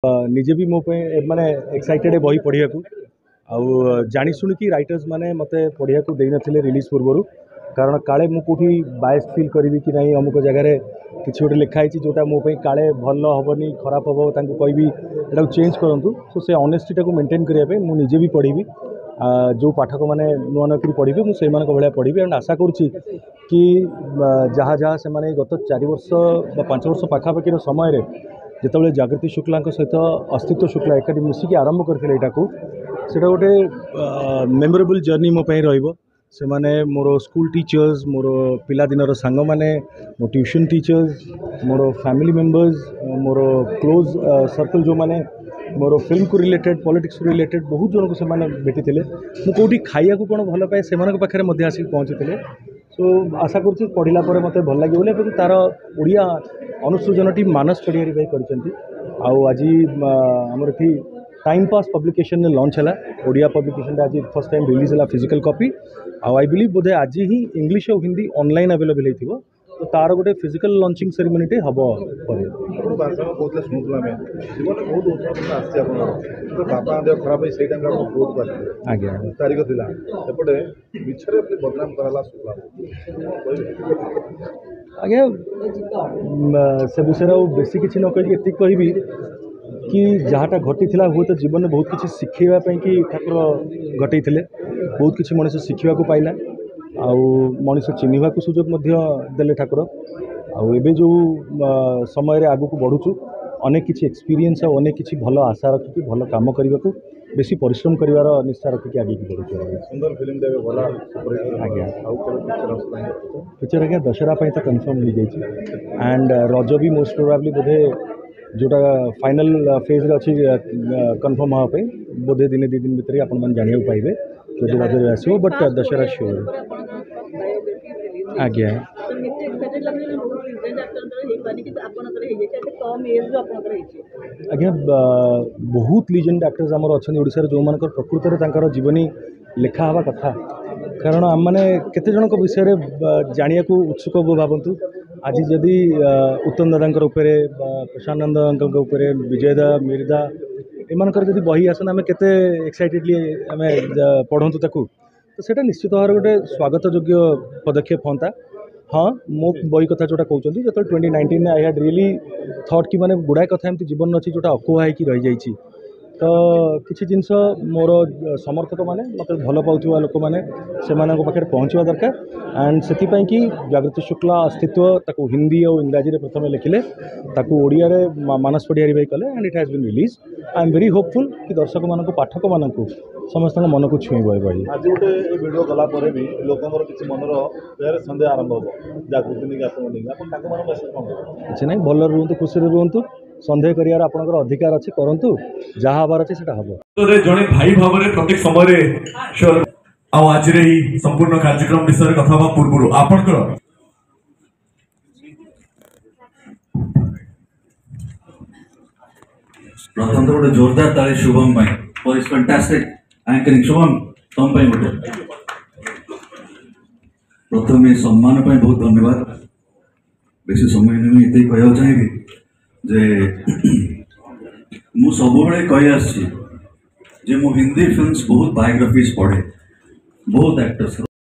निजे भी मो माने एक्साइटेड बही पढ़िया को आउ जानी शुणिकी राइटर्स माने मते पढ़िया को देई नथिले रिलीज पूर्व कारण काले मु कोठी बायस फील करी कि नहीं अमुक जगह किसी गोटे लिखाई जोटा मो काले भल हेनी खराब हम तांको कहबी एटा चेंज करूँ सो से ऑनेस्टीटा को मेंटेन करने मु निजे भी पढ़ी जो पाठक मैंने नुआ नुआ कर पढ़ी मुझे भाया पढ़ी एंड आशा करुच्ची कि जहाँ जहाँ से मैंने गत 4 वर्ष 5 वर्ष पाखापाखि समय जिते जागृति शुक्ला सहित अस्तित्व शुक्ला एकाठी मिसिकी आरंभ करते से गोटे मेमोरेबल जर्नी मो से माने मोर स्कूल टीचर्स मोर पिला दिनर सांग माने मो ट्यूशन टीचर्स मोर फैमिली मेंबर्स मोर क्लोज सर्कल जो माने मोर फिल्म को रिलेटेड पॉलिटिक्स को रिलेटेड बहुत जन को से भेटी थे मुझे खाइया को कौन भल पाए से पाखे आसिक पहुँची सो आशा करुँच पढ़ला मत भल लगे बोले तार ओडिया अनुसृजन मानस पढ़िया भाई कर आज आमर ये टाइम पास पब्लिकेशन लॉन्च है ओडिया पब्लिकेशन आज फर्स्ट टाइम रिलीज है फिजिकल कॉपी आई बिलीव बोधे आज ही इंग्लिश और हिंदी ऑनलाइन अवेलेबल हो तो तार गोटे फिजिकल लॉन्चिंग सेरेमनी हम आज्ञा से विषय बेसी किसी न कही एति कहबी कि जहाँटा घटी हूँ तो जीवन में बहुत किसी शिखेवाई कि ठाकुर घटे बहुत किसी मनीष शिखा पाइला आउ मनीष चिन्हवा को सुजोग देले ठाकुर आबे जो समय आगू बढ़ुचु अनेक किसी एक्सपीरियंस और अनेक किसी भल आशा रखिकी भल कम करने को बेसी परिश्रम कर निश्चय रखिकी आगे की बढ़ुचु सुंदर फिल्म आज्ञा पिक्चर आज्ञा दशहरा तो कन्फर्म हो जाए एंड रज भी मोस्ट प्रोबेबली बोधे जोटा फाइनल फेज अच्छी कन्फर्म हाँपे बोधे दिने 2 दिन भितर आपण मैंने जाना पाइबे जो रज आसो बट दशहरा श्योर आज्ञा आज्ञा बहुत लीजेंड एक्टर्स आमर अच्छा ओडिशा जो मान प्रकृत में जीवनी लेखा हवा कथा कारण आम मैंने केते जनक विषय जानिया को उत्सुक भावतु आज जदि उत्तम दादा प्रशांत नंद विजयदा मीरदा एमानकर जदि बही आसन आम केते एक्साइटेडली आम पढ़ंतु ताकू तो सेटा निश्चित भाव गोटे स्वागत योग्य पदक्षेप होता हाँ मो बही कथा जोटा कहते जो 2019 आई हैड रियली थॉट कि माने गुड़ाए कथा एमती जीवन अच्छी जोटा अकुहा होकर रही जाइए तो किसी जिनस मोर समर्थक मैंने मत भल पाऊा लोक मैंने से पाखे पहुँचवा दरकार एंड से कि जागृति शुक्ला अस्तित्व ताकू हिंदी और इंग्राजी प्रथम लिखिले ताकू ओडिया रे मानस पढ़िया रिवाई कले and it has been release I am very hopeful कि दर्शक मानक पाठक मानक समस्त मन को छुई बही आज गोटे वीडियो गला भी लोकर किसी मनर सन्देह आरंभ हो जागृति किसी ना भल रुहतु खुशी रुहतु सन्देह कर अधिकार अच्छे करंतु जहाँ हबार अच्छे हम जड़े भाई भाव में प्रत्येक समय आज संपूर्ण कार्यक्रम विषय कथा पूर्व आपणकर प्रथम तो गोटे जोरदार ताली Shubham for his fantastic anchoring Shubham तुम गोटे प्रथम सम्मान बहुत धन्यवाद बेसी समय नहीं ये कह चाहिए जे मु सब कही आसी जे मु हिंदी फिल्म्स बहुत बायोग्राफीज पढ़े बहुत एक्टर्स